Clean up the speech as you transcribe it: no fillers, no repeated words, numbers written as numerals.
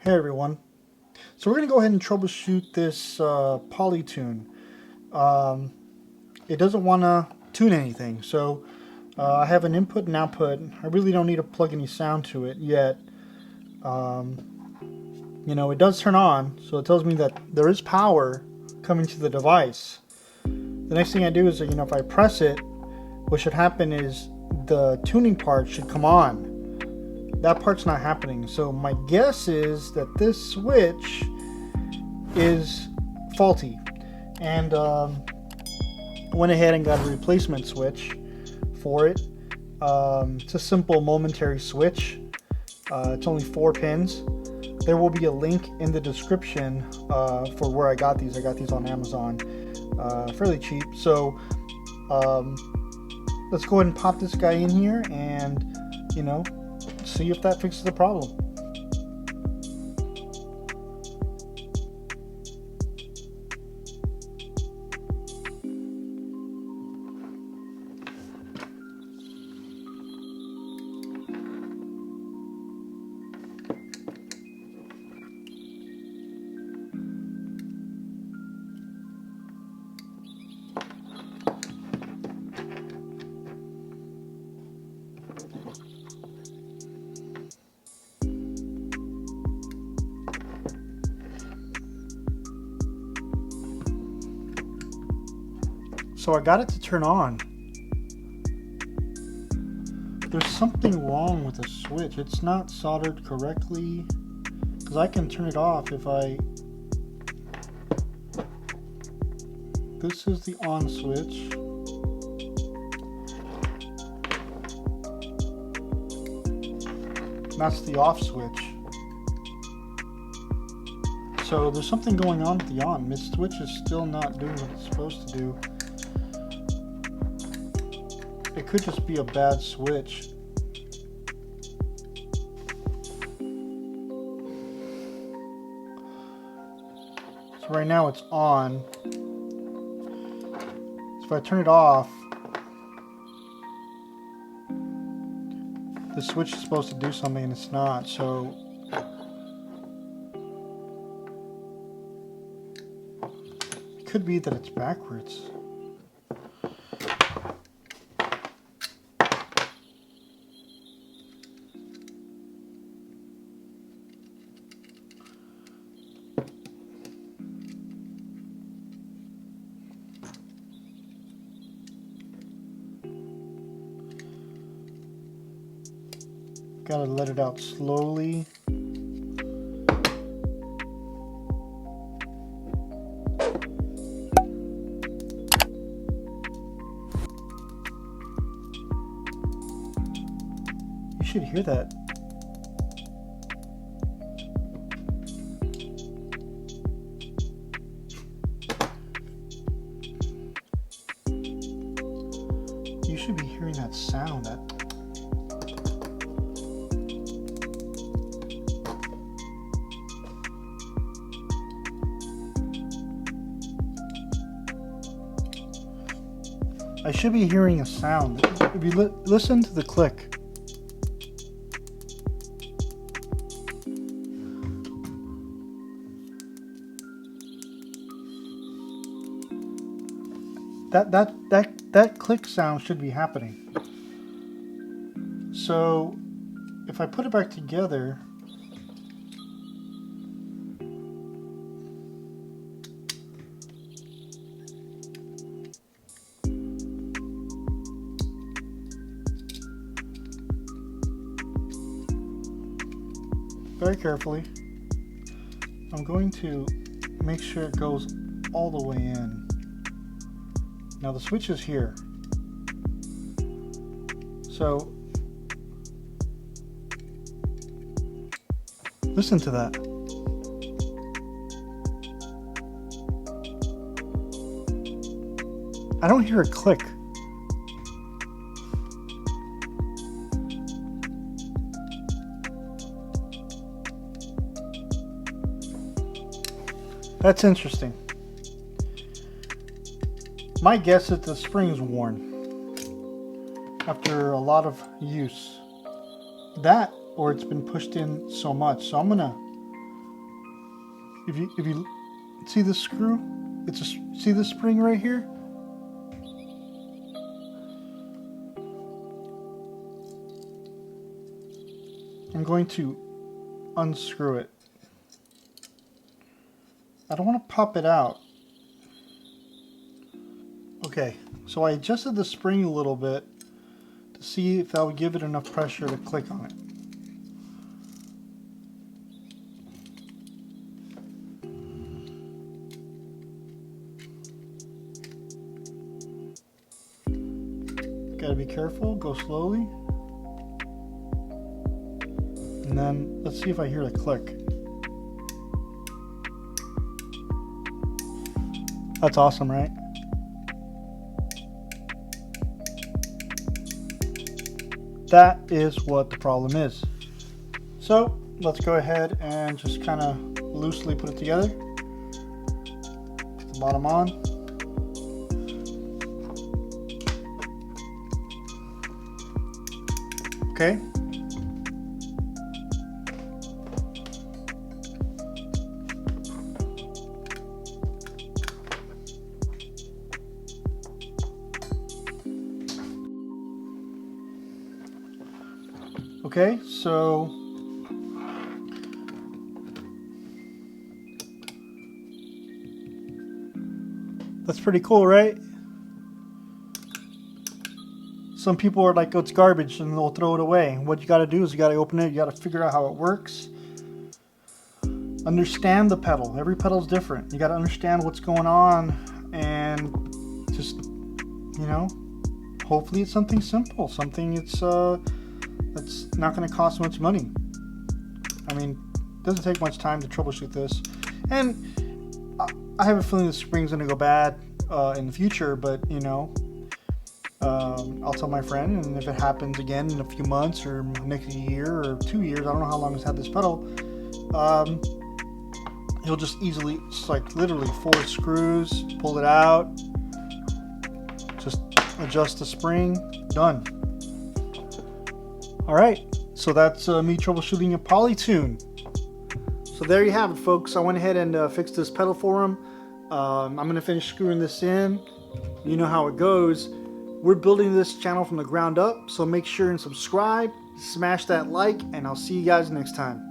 Hey everyone. So we're going to go ahead and troubleshoot this POLYTUNE. Um, it doesn't want to tune anything. So I have an input and output. I really don't need to plug any sound to it yet. It does turn on, so it tells me that there is power coming to the device. The next thing I do is, if I press it, what should happen is the tuning part should come on. That part's not happening. So my guess is that this switch is faulty, and went ahead and got a replacement switch for it. It's a simple momentary switch. It's only 4 pins. There will be a link in the description for where I got these. I got these on Amazon, fairly cheap. So let's go ahead and pop this guy in here and see if that fixes the problem. So I got it to turn on. There's something wrong with the switch. It's not soldered correctly, because I can turn it off if I... This is the on switch. That's the off switch. So there's something going on with the on. This switch is still not doing what it's supposed to do. It could just be a bad switch. So right now it's on. So if I turn it off, the switch is supposed to do something and it's not. So it could be that it's backwards. Gotta let it out slowly. You should hear that. You should be hearing that sound. I should be hearing a sound. If you listen to the click. That click sound should be happening. So if I put it back together, very carefully, I'm going to make sure it goes all the way in. Now the switch is here. So listen to that. I don't hear a click. That's interesting. My guess is the spring's worn after a lot of use. That, or it's been pushed in so much. So I'm gonna if you see this screw, see this spring right here? I'm going to unscrew it. I don't want to pop it out. Okay, so I adjusted the spring a little bit to see if that would give it enough pressure to click on it. Gotta be careful, go slowly. And then let's see if I hear the click. That's awesome, right? That is what the problem is. So let's go ahead and just kind of loosely put it together. Put the bottom on. Okay. Okay, so that's pretty cool, right? Some people are like, oh, it's garbage, and they'll throw it away. What you got to do is you got to open it, you got to figure out how it works. Understand the pedal. Every pedal is different. You got to understand what's going on, and just, you know, hopefully it's something simple, something that's not going to cost much money. I mean, it doesn't take much time to troubleshoot this, and I have a feeling the spring's going to go bad in the future, but you know, I'll tell my friend, and if it happens again in a few months or next year or 2 years, I don't know how long he's had this pedal, he'll just easily, just like literally 4 screws, pull it out, just adjust the spring, done. Alright, so that's me troubleshooting a POLYTUNE. So there you have it, folks. I went ahead and fixed this pedal for him. I'm going to finish screwing this in. You know how it goes. We're building this channel from the ground up, so make sure and subscribe, smash that like, and I'll see you guys next time.